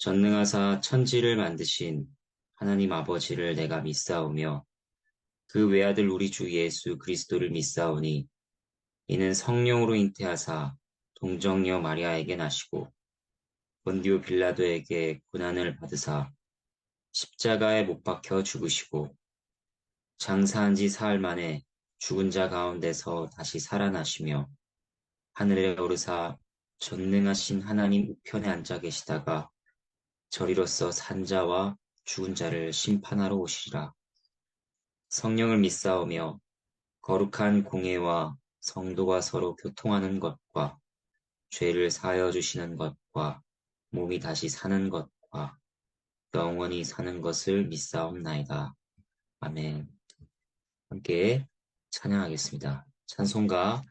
전능하사 천지를 만드신 하나님 아버지를 내가 믿사오며 그 외아들 우리 주 예수 그리스도를 믿사오니 이는 성령으로 잉태하사 동정녀 마리아에게 나시고 본디오 빌라도에게 고난을 받으사 십자가에 못 박혀 죽으시고 장사한 지 사흘 만에 죽은 자 가운데서 다시 살아나시며 하늘에 오르사 전능하신 하나님 우편에 앉아 계시다가 저리로서 산 자와 죽은 자를 심판하러 오시리라. 성령을 믿사오며 거룩한 공예와 성도가 서로 교통하는 것과 죄를 사하여 주시는 것과 몸이 다시 사는 것과 영원히 사는 것을 믿사옵나이다. 아멘. 함께 찬양하겠습니다. 찬송가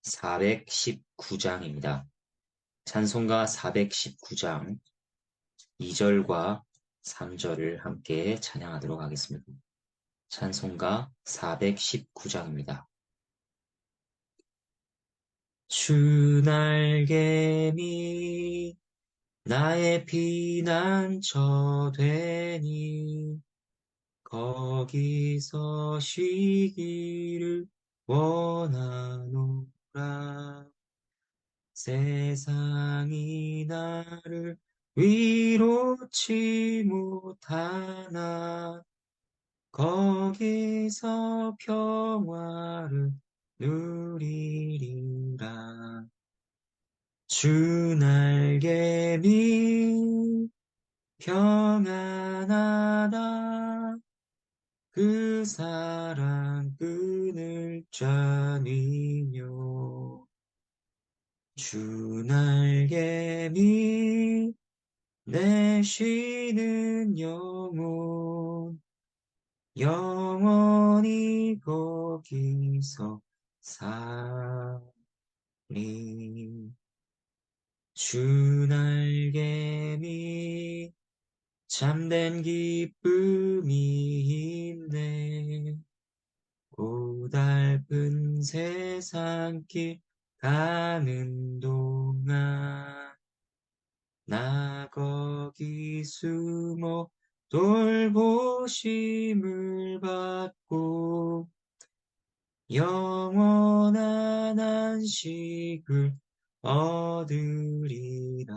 419장입니다. 찬송가 419장 2절과 3절을 함께 찬양하도록 하겠습니다. 찬송가 419장입니다. 주 날개미 나의 피난처 되니 거기서 쉬기를 원하노라. 세상이 나를 위로치 못하나 거기서 평화를 누리리라. 주 날개미 평안하다. 그 사랑 끈을 짜니며 주 날개미 내 쉬는 영혼 영원히 거기서 살리. 주 날개미 참된 기쁨이 있네. 고달픈 세상길 가는 동안 나 거기 숨어 돌보심을 받고 영원한 안식을 얻으리라.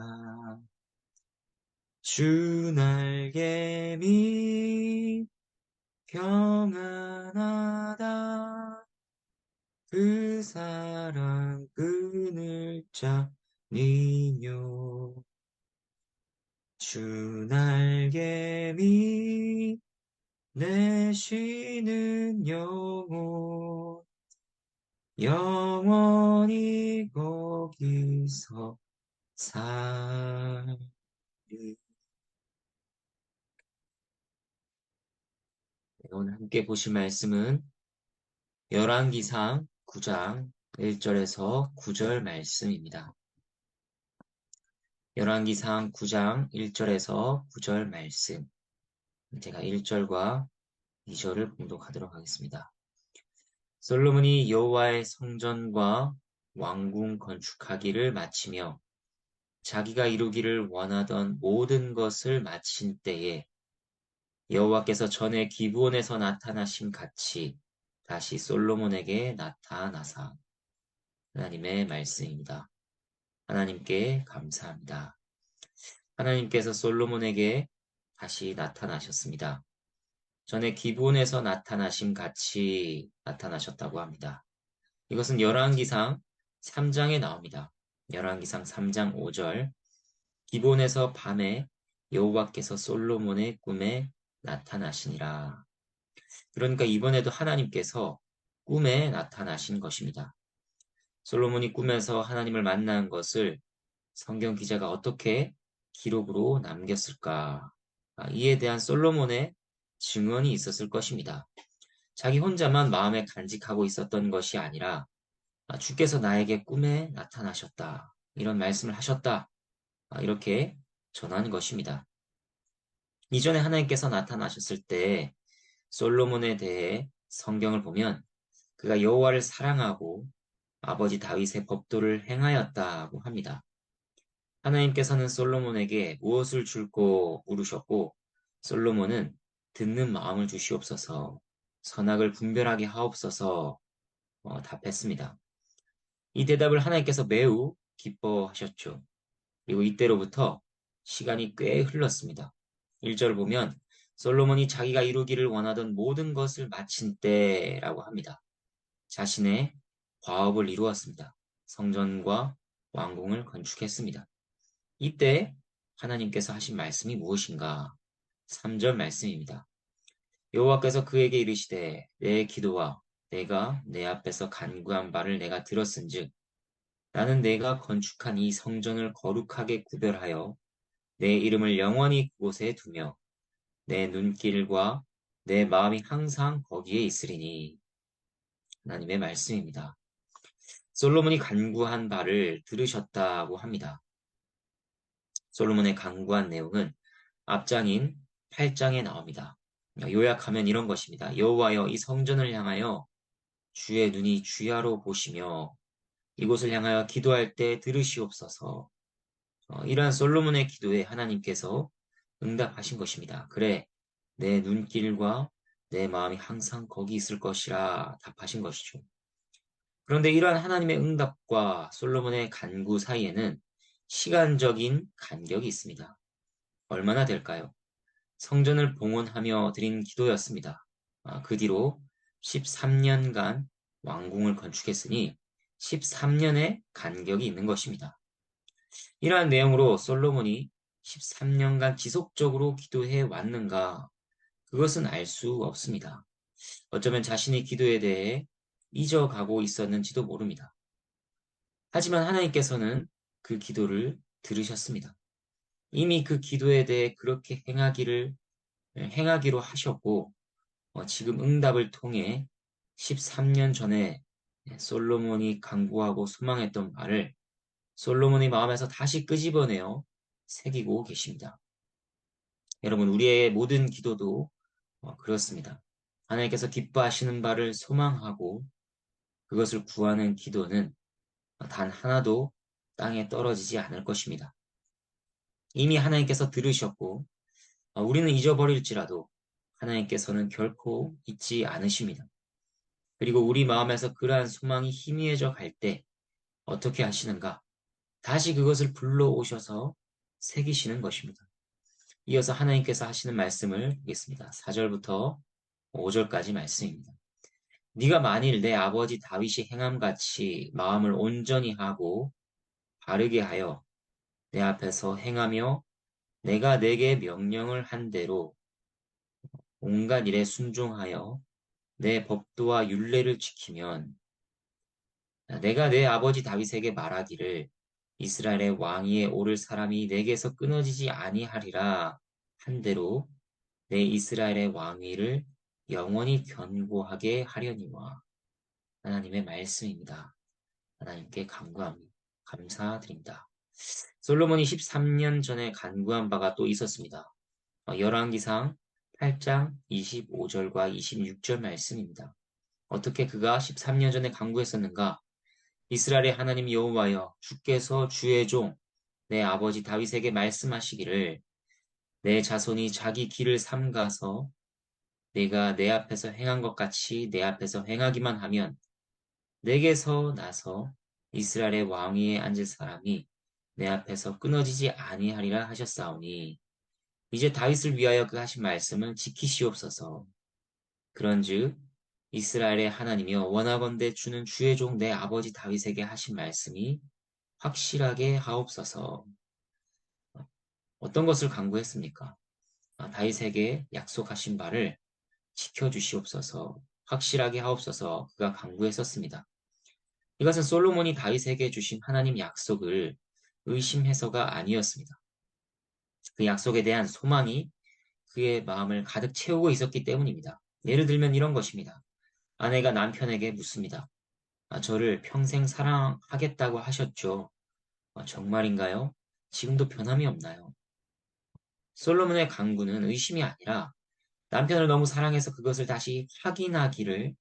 주 날개미 평안하다. 그 사랑 끈을 짜니며 주 날개미 내 쉬는 영혼 영원히 거기서 살리. 오늘 함께 보실 말씀은 열왕기상 9장 1절에서 9절 말씀입니다. 열왕기상 9장 1절에서 9절 말씀. 제가 1절과 2절을 봉독하도록 하겠습니다. 솔로몬이 여호와의 성전과 왕궁 건축하기를 마치며 자기가 이루기를 원하던 모든 것을 마친 때에 여호와께서 전에 기브온에서 나타나심 같이 다시 솔로몬에게 나타나사. 하나님의 말씀입니다. 하나님께 감사합니다. 하나님께서 솔로몬에게 다시 나타나셨습니다. 전에 기브온에서 나타나심 같이 나타나셨다고 합니다. 이것은 열왕기상 3장에 나옵니다. 열왕기상 3장 5절. 기브온에서 밤에 여호와께서 솔로몬의 꿈에 나타나시니라. 그러니까 이번에도 하나님께서 꿈에 나타나신 것입니다. 솔로몬이 꿈에서 하나님을 만난 것을 성경 기자가 어떻게 기록으로 남겼을까? 이에 대한 솔로몬의 증언이 있었을 것입니다. 자기 혼자만 마음에 간직하고 있었던 것이 아니라 주께서 나에게 꿈에 나타나셨다. 이런 말씀을 하셨다. 이렇게 전한 것입니다. 이전에 하나님께서 나타나셨을 때 솔로몬에 대해 성경을 보면 그가 여호와를 사랑하고 아버지 다윗의 법도를 행하였다고 합니다. 하나님께서는 솔로몬에게 무엇을 줄고 물으셨고 솔로몬은 듣는 마음을 주시옵소서 선악을 분별하게 하옵소서 답했습니다. 이 대답을 하나님께서 매우 기뻐하셨죠. 그리고 이때로부터 시간이 꽤 흘렀습니다. 1절 보면 솔로몬이 자기가 이루기를 원하던 모든 것을 마친 때라고 합니다. 자신의 과업을 이루었습니다. 성전과 왕궁을 건축했습니다. 이때 하나님께서 하신 말씀이 무엇인가? 3절 말씀입니다. 여호와께서 그에게 이르시되 내 기도와 내가 내 앞에서 간구한 바를 내가 들었은즉 나는 내가 건축한 이 성전을 거룩하게 구별하여 내 이름을 영원히 그곳에 두며 내 눈길과 내 마음이 항상 거기에 있으리니 하나님의 말씀입니다. 솔로몬이 간구한 바를 들으셨다고 합니다. 솔로몬의 간구한 내용은 앞장인 8장에 나옵니다. 요약하면 이런 것입니다. 여호와여 이 성전을 향하여 주의 눈이 주야로 보시며 이곳을 향하여 기도할 때 들으시옵소서. 이러한 솔로몬의 기도에 하나님께서 응답하신 것입니다. 그래, 내 눈길과 내 마음이 항상 거기 있을 것이라 답하신 것이죠. 그런데 이러한 하나님의 응답과 솔로몬의 간구 사이에는 시간적인 간격이 있습니다. 얼마나 될까요? 성전을 봉헌하며 드린 기도였습니다. 그 뒤로 13년간 왕궁을 건축했으니 13년의 간격이 있는 것입니다. 이러한 내용으로 솔로몬이 13년간 지속적으로 기도해 왔는가? 그것은 알 수 없습니다. 어쩌면 자신의 기도에 대해 잊어가고 있었는지도 모릅니다. 하지만 하나님께서는 그 기도를 들으셨습니다. 이미 그 기도에 대해 그렇게 행하기로 하셨고, 지금 응답을 통해 13년 전에 솔로몬이 간구하고 소망했던 말을 솔로몬의 마음에서 다시 끄집어내어 새기고 계십니다. 여러분, 우리의 모든 기도도 그렇습니다. 하나님께서 기뻐하시는 바를 소망하고 그것을 구하는 기도는 단 하나도 땅에 떨어지지 않을 것입니다. 이미 하나님께서 들으셨고 우리는 잊어버릴지라도 하나님께서는 결코 잊지 않으십니다. 그리고 우리 마음에서 그러한 소망이 희미해져 갈 때 어떻게 하시는가? 다시 그것을 불러오셔서 새기시는 것입니다. 이어서 하나님께서 하시는 말씀을 보겠습니다. 4절부터 5절까지 말씀입니다. 네가 만일 내 아버지 다윗이 행함같이 마음을 온전히 하고 바르게 하여 내 앞에서 행하며 내가 내게 명령을 한 대로 온갖 일에 순종하여 내 법도와 율례를 지키면 내가 내 아버지 다윗에게 말하기를 이스라엘의 왕위에 오를 사람이 내게서 끊어지지 아니하리라 한 대로 내 이스라엘의 왕위를 영원히 견고하게 하려니와 하나님의 말씀입니다. 하나님께 감사드립니다. 솔로몬이 13년 전에 간구한 바가 또 있었습니다. 열왕기상 8장 25절과 26절 말씀입니다. 어떻게 그가 13년 전에 간구했었는가? 이스라엘의 하나님 여호와여 주께서 주의 종 내 아버지 다윗에게 말씀하시기를 내 자손이 자기 길을 삼가서 내가 내 앞에서 행한 것 같이 내 앞에서 행하기만 하면 내게서 나서 이스라엘의 왕위에 앉을 사람이 내 앞에서 끊어지지 아니하리라 하셨사오니 이제 다윗을 위하여 그 하신 말씀을 지키시옵소서. 그런즉 이스라엘의 하나님이여 원하건대 주는 주의 종 내 아버지 다윗에게 하신 말씀이 확실하게 하옵소서. 어떤 것을 간구했습니까? 다윗에게 약속하신 바를 지켜주시옵소서. 확실하게 하옵소서. 그가 간구했었습니다. 이것은 솔로몬이 다윗에게 주신 하나님 약속을 의심해서가 아니었습니다. 그 약속에 대한 소망이 그의 마음을 가득 채우고 있었기 때문입니다. 예를 들면 이런 것입니다. 아내가 남편에게 묻습니다. 저를 평생 사랑하겠다고 하셨죠? 정말인가요? 지금도 변함이 없나요? 솔로몬의 간구는 의심이 아니라 남편을 너무 사랑해서 그것을 다시 확인하기를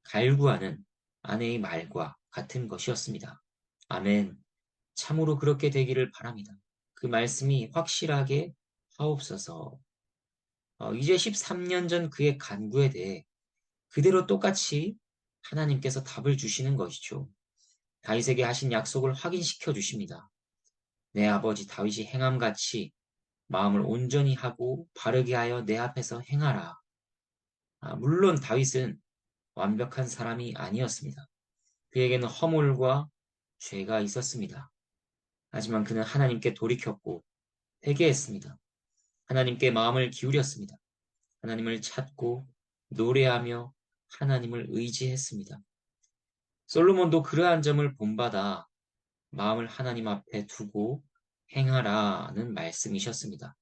갈구하는 아내의 말과 같은 것이었습니다. 아멘. 참으로 그렇게 되기를 바랍니다. 그 말씀이 확실하게 하옵소서. 이제 13년 전 그의 간구에 대해 그대로 똑같이 하나님께서 답을 주시는 것이죠. 다윗에게 하신 약속을 확인시켜 주십니다. 내 아버지 다윗이 행함같이 마음을 온전히 하고 바르게 하여 내 앞에서 행하라. 물론 다윗은 완벽한 사람이 아니었습니다. 그에게는 허물과 죄가 있었습니다. 하지만 그는 하나님께 돌이켰고 회개했습니다. 하나님께 마음을 기울였습니다. 하나님을 찾고 노래하며 하나님을 의지했습니다. 솔로몬도 그러한 점을 본받아 마음을 하나님 앞에 두고 행하라는 말씀이셨습니다.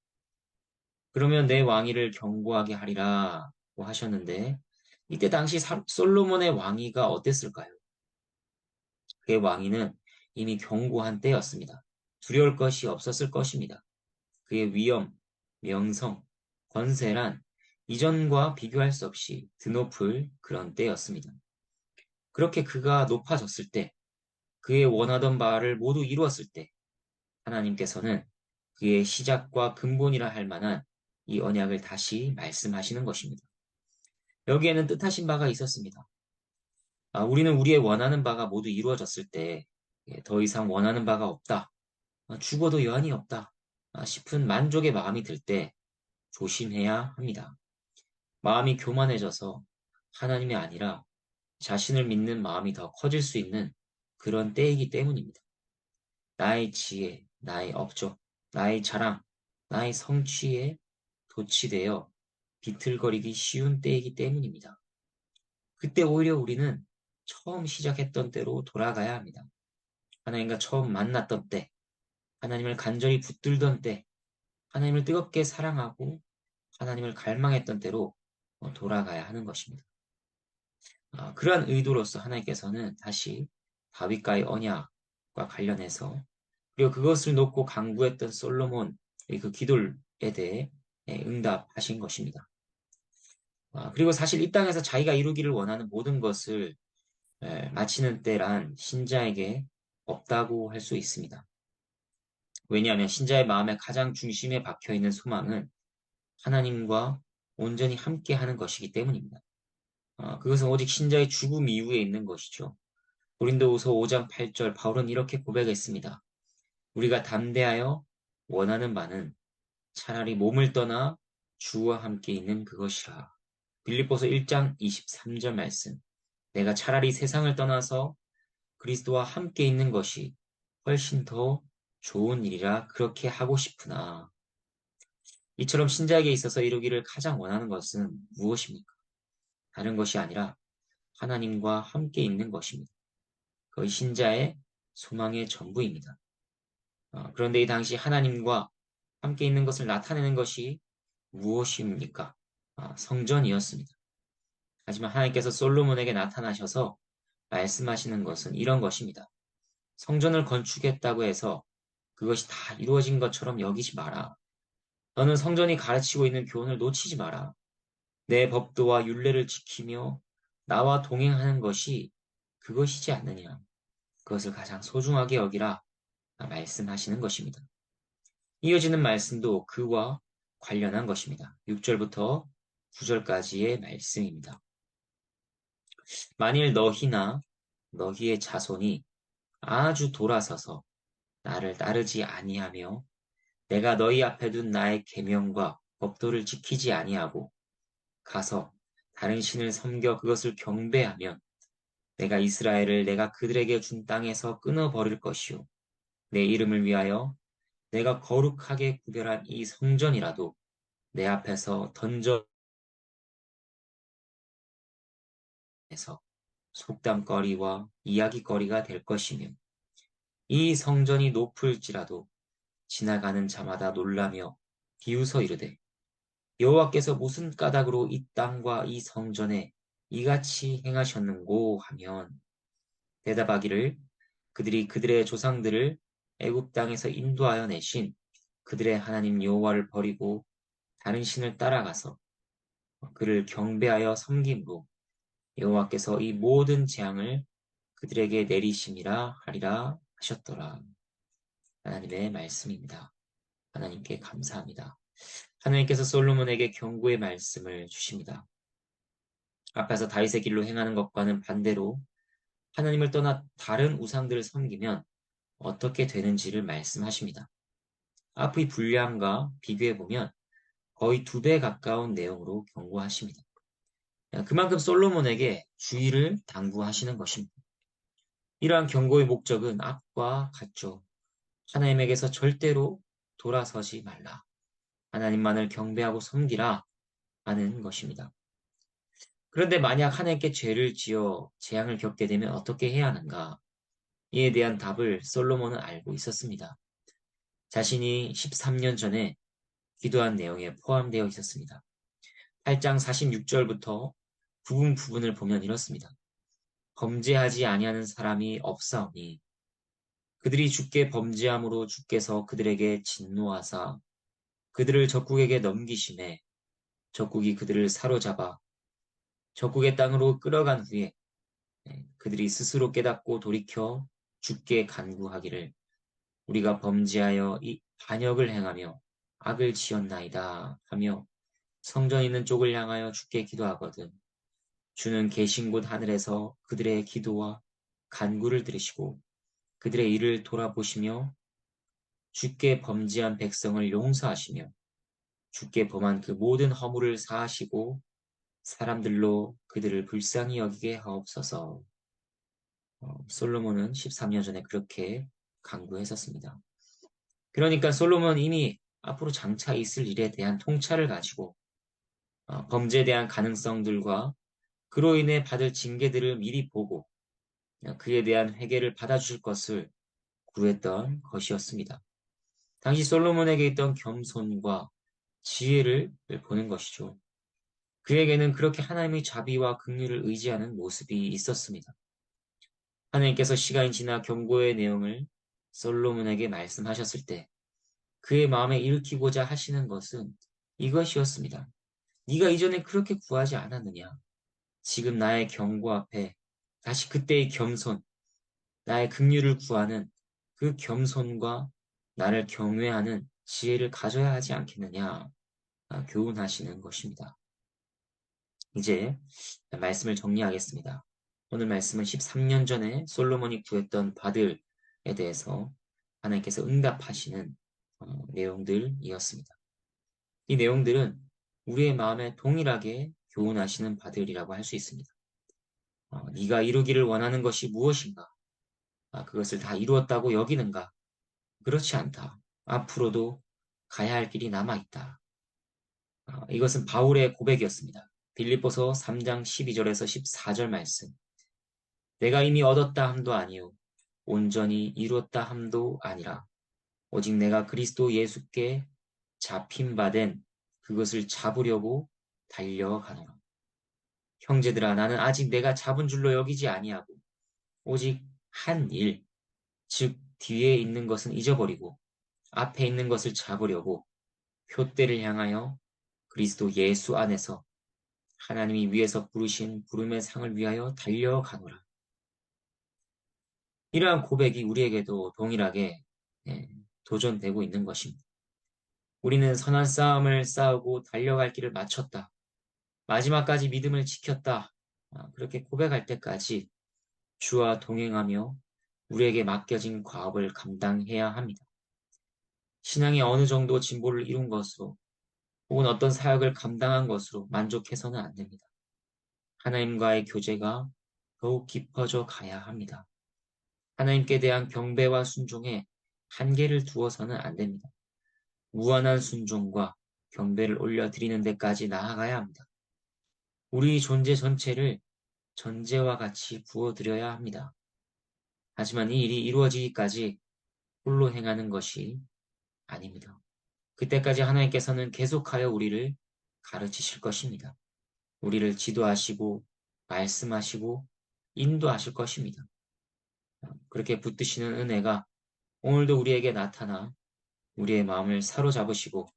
그러면 내 왕위를 견고하게 하리라고 하셨는데 이때 당시 솔로몬의 왕위가 어땠을까요? 그의 왕위는 이미 견고한 때였습니다. 두려울 것이 없었을 것입니다. 그의 위엄, 명성, 권세란 이전과 비교할 수 없이 드높을 그런 때였습니다. 그렇게 그가 높아졌을 때, 그의 원하던 바를 모두 이루었을 때, 하나님께서는 그의 시작과 근본이라 할 만한 이 언약을 다시 말씀하시는 것입니다. 여기에는 뜻하신 바가 있었습니다. 우리는 우리의 원하는 바가 모두 이루어졌을 때, 더 이상 원하는 바가 없다, 죽어도 여한이 없다 싶은 만족의 마음이 들 때 조심해야 합니다. 마음이 교만해져서 하나님이 아니라 자신을 믿는 마음이 더 커질 수 있는 그런 때이기 때문입니다. 나의 지혜, 나의 업적, 나의 자랑, 나의 성취에 도취되어 비틀거리기 쉬운 때이기 때문입니다. 그때 오히려 우리는 처음 시작했던 때로 돌아가야 합니다. 하나님과 처음 만났던 때, 하나님을 간절히 붙들던 때, 하나님을 뜨겁게 사랑하고 하나님을 갈망했던 때로 돌아가야 하는 것입니다. 그러한 의도로서 하나님께서는 다시 다윗과의 언약과 관련해서 그리고 그것을 놓고 간구했던 솔로몬의 그 기도에 대해 응답하신 것입니다. 그리고 사실 이 땅에서 자기가 이루기를 원하는 모든 것을 마치는 때란 신자에게 없다고 할 수 있습니다. 왜냐하면 신자의 마음의 가장 중심에 박혀 있는 소망은 하나님과 온전히 함께하는 것이기 때문입니다. 그것은 오직 신자의 죽음 이후에 있는 것이죠. 고린도후서 5장 8절 바울은 이렇게 고백했습니다. 우리가 담대하여 원하는 바는 차라리 몸을 떠나 주와 함께 있는 그것이라. 빌립보서 1장 23절 말씀. 내가 차라리 세상을 떠나서 그리스도와 함께 있는 것이 훨씬 더 좋은 일이라 그렇게 하고 싶으나. 이처럼 신자에게 있어서 이루기를 가장 원하는 것은 무엇입니까? 다른 것이 아니라 하나님과 함께 있는 것입니다. 그것이 신자의 소망의 전부입니다. 그런데 이 당시 하나님과 함께 있는 것을 나타내는 것이 무엇입니까? 성전이었습니다. 하지만 하나님께서 솔로몬에게 나타나셔서 말씀하시는 것은 이런 것입니다. 성전을 건축했다고 해서 그것이 다 이루어진 것처럼 여기지 마라. 너는 성전이 가르치고 있는 교훈을 놓치지 마라. 내 법도와 율례를 지키며 나와 동행하는 것이 그것이지 않느냐. 그것을 가장 소중하게 여기라 말씀하시는 것입니다. 이어지는 말씀도 그와 관련한 것입니다. 6절부터 9절까지의 말씀입니다. 만일 너희나 너희의 자손이 아주 돌아서서 나를 따르지 아니하며 내가 너희 앞에 둔 나의 계명과 법도를 지키지 아니하고 가서 다른 신을 섬겨 그것을 경배하면 내가 이스라엘을 내가 그들에게 준 땅에서 끊어버릴 것이요 내 이름을 위하여 내가 거룩하게 구별한 이 성전이라도 내 앞에서 던져서 속담거리와 이야기거리가 될 것이며 이 성전이 높을지라도 지나가는 자마다 놀라며 비웃어 이르되 여호와께서 무슨 까닭으로 이 땅과 이 성전에 이같이 행하셨는고 하면 대답하기를 그들이 그들의 조상들을 애굽 땅에서 인도하여 내신 그들의 하나님 여호와를 버리고 다른 신을 따라가서 그를 경배하여 섬김으로 여호와께서 이 모든 재앙을 그들에게 내리심이라 하리라 하셨더라. 하나님의 말씀입니다. 하나님께 감사합니다. 하나님께서 솔로몬에게 경고의 말씀을 주십니다. 앞에서 다윗의 길로 행하는 것과는 반대로 하나님을 떠나 다른 우상들을 섬기면 어떻게 되는지를 말씀하십니다. 앞의 분량과 비교해보면 거의 2배 가까운 내용으로 경고하십니다. 그만큼 솔로몬에게 주의를 당부하시는 것입니다. 이러한 경고의 목적은 앞과 같죠. 하나님에게서 절대로 돌아서지 말라. 하나님만을 경배하고 섬기라 하는 것입니다. 그런데 만약 하나님께 죄를 지어 재앙을 겪게 되면 어떻게 해야 하는가? 이에 대한 답을 솔로몬은 알고 있었습니다. 자신이 13년 전에 기도한 내용에 포함되어 있었습니다. 8장 46절부터 부분을 보면 이렇습니다. 범죄하지 아니하는 사람이 없사오니 그들이 주께 범죄함으로 주께서 그들에게 진노하사 그들을 적국에게 넘기심에 적국이 그들을 사로잡아 적국의 땅으로 끌어간 후에 그들이 스스로 깨닫고 돌이켜 주께 간구하기를 우리가 범죄하여 이 반역을 행하며 악을 지었나이다 하며 성전 있는 쪽을 향하여 주께 기도하거든 주는 계신 곳 하늘에서 그들의 기도와 간구를 들으시고 그들의 일을 돌아보시며 주께 범죄한 백성을 용서하시며 주께 범한 그 모든 허물을 사하시고 사람들로 그들을 불쌍히 여기게 하옵소서. 솔로몬은 13년 전에 그렇게 간구했었습니다. 그러니까 솔로몬은 이미 앞으로 장차 있을 일에 대한 통찰을 가지고 범죄에 대한 가능성들과 그로 인해 받을 징계들을 미리 보고 그에 대한 회개를 받아주실 것을 구했던 것이었습니다. 당시 솔로몬에게 있던 겸손과 지혜를 보는 것이죠. 그에게는 그렇게 하나님의 자비와 긍휼을 의지하는 모습이 있었습니다. 하나님께서 시간이 지나 경고의 내용을 솔로몬에게 말씀하셨을 때 그의 마음에 일으키고자 하시는 것은 이것이었습니다. 네가 이전에 그렇게 구하지 않았느냐? 지금 나의 경고 앞에 다시 그때의 겸손, 나의 긍휼을 구하는 그 겸손과 나를 경외하는 지혜를 가져야 하지 않겠느냐? 교훈하시는 것입니다. 이제 말씀을 정리하겠습니다. 오늘 말씀은 13년 전에 솔로몬이 구했던 바들에 대해서 하나님께서 응답하시는 내용들이었습니다. 이 내용들은 우리의 마음에 동일하게 교훈하시는 바들이라고 할 수 있습니다. 네가 이루기를 원하는 것이 무엇인가? 그것을 다 이루었다고 여기는가? 그렇지 않다. 앞으로도 가야 할 길이 남아있다. 이것은 바울의 고백이었습니다. 빌립보서 3장 12절에서 14절 말씀. 내가 이미 얻었다 함도 아니요 온전히 이루었다 함도 아니라 오직 내가 그리스도 예수께 잡힌 바 된 그것을 잡으려고 달려가노라. 형제들아 나는 아직 내가 잡은 줄로 여기지 아니하고 오직 한 일, 즉 뒤에 있는 것은 잊어버리고 앞에 있는 것을 잡으려고 표대를 향하여 그리스도 예수 안에서 하나님이 위에서 부르신 부름의 상을 위하여 달려가노라. 이러한 고백이 우리에게도 동일하게 도전되고 있는 것입니다. 우리는 선한 싸움을 싸우고 달려갈 길을 마쳤다. 마지막까지 믿음을 지켰다. 그렇게 고백할 때까지 주와 동행하며 우리에게 맡겨진 과업을 감당해야 합니다. 신앙이 어느 정도 진보를 이룬 것으로 혹은 어떤 사역을 감당한 것으로 만족해서는 안 됩니다. 하나님과의 교제가 더욱 깊어져 가야 합니다. 하나님께 대한 경배와 순종에 한계를 두어서는 안 됩니다. 무한한 순종과 경배를 올려드리는 데까지 나아가야 합니다. 우리 존재 전체를 전제와 같이 부어드려야 합니다. 하지만 이 일이 이루어지기까지 홀로 행하는 것이 아닙니다. 그때까지 하나님께서는 계속하여 우리를 가르치실 것입니다. 우리를 지도하시고 말씀하시고 인도하실 것입니다. 그렇게 붙드시는 은혜가 오늘도 우리에게 나타나 우리의 마음을 사로잡으시고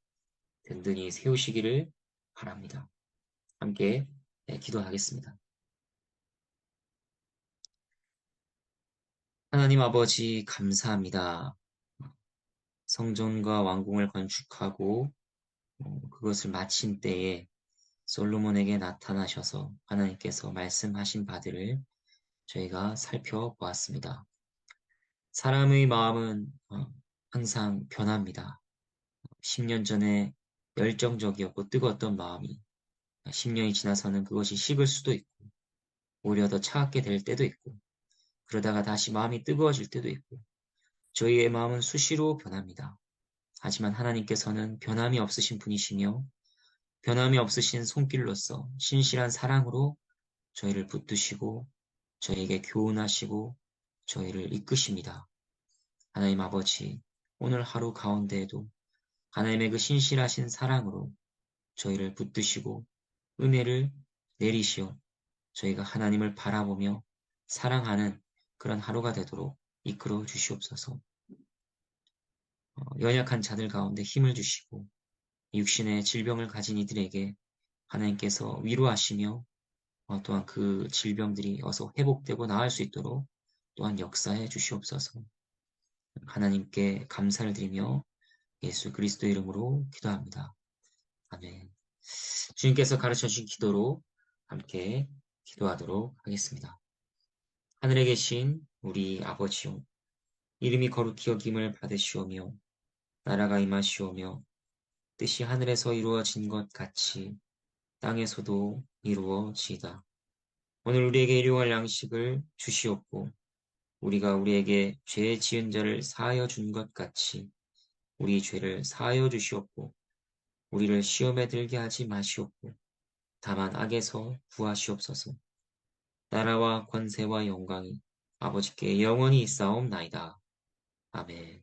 든든히 세우시기를 바랍니다. 함께 기도하겠습니다. 하나님 아버지 감사합니다. 성전과 왕궁을 건축하고 그것을 마친 때에 솔로몬에게 나타나셔서 하나님께서 말씀하신 바들을 저희가 살펴보았습니다. 사람의 마음은 항상 변합니다. 10년 전에 열정적이었고 뜨거웠던 마음이 10년이 지나서는 그것이 식을 수도 있고 오히려 더 차갑게 될 때도 있고 그러다가 다시 마음이 뜨거워질 때도 있고 저희의 마음은 수시로 변합니다. 하지만 하나님께서는 변함이 없으신 분이시며 변함이 없으신 손길로서 신실한 사랑으로 저희를 붙드시고 저희에게 교훈하시고 저희를 이끄십니다. 하나님 아버지, 오늘 하루 가운데에도 하나님의 그 신실하신 사랑으로 저희를 붙드시고 은혜를 내리시어 저희가 하나님을 바라보며 사랑하는 그런 하루가 되도록 이끌어 주시옵소서. 연약한 자들 가운데 힘을 주시고 육신의 질병을 가진 이들에게 하나님께서 위로하시며 또한 그 질병들이 어서 회복되고 나을 수 있도록 또한 역사해 주시옵소서. 하나님께 감사를 드리며 예수 그리스도 이름으로 기도합니다. 아멘. 주님께서 가르쳐 주신 기도로 함께 기도하도록 하겠습니다. 하늘에 계신 우리 아버지요, 이름이 거룩히 여김을 받으시오며 나라가 임하시오며 뜻이 하늘에서 이루어진 것 같이 땅에서도 이루어지이다. 오늘 우리에게 일용할 양식을 주시옵고 우리가 우리에게 죄 지은 자를 사하여 준 것 같이 우리 죄를 사하여 주시옵고 우리를 시험에 들게 하지 마시옵고 다만 악에서 구하시옵소서. 나라와 권세와 영광이 아버지께 영원히 있사옵나이다. 아멘.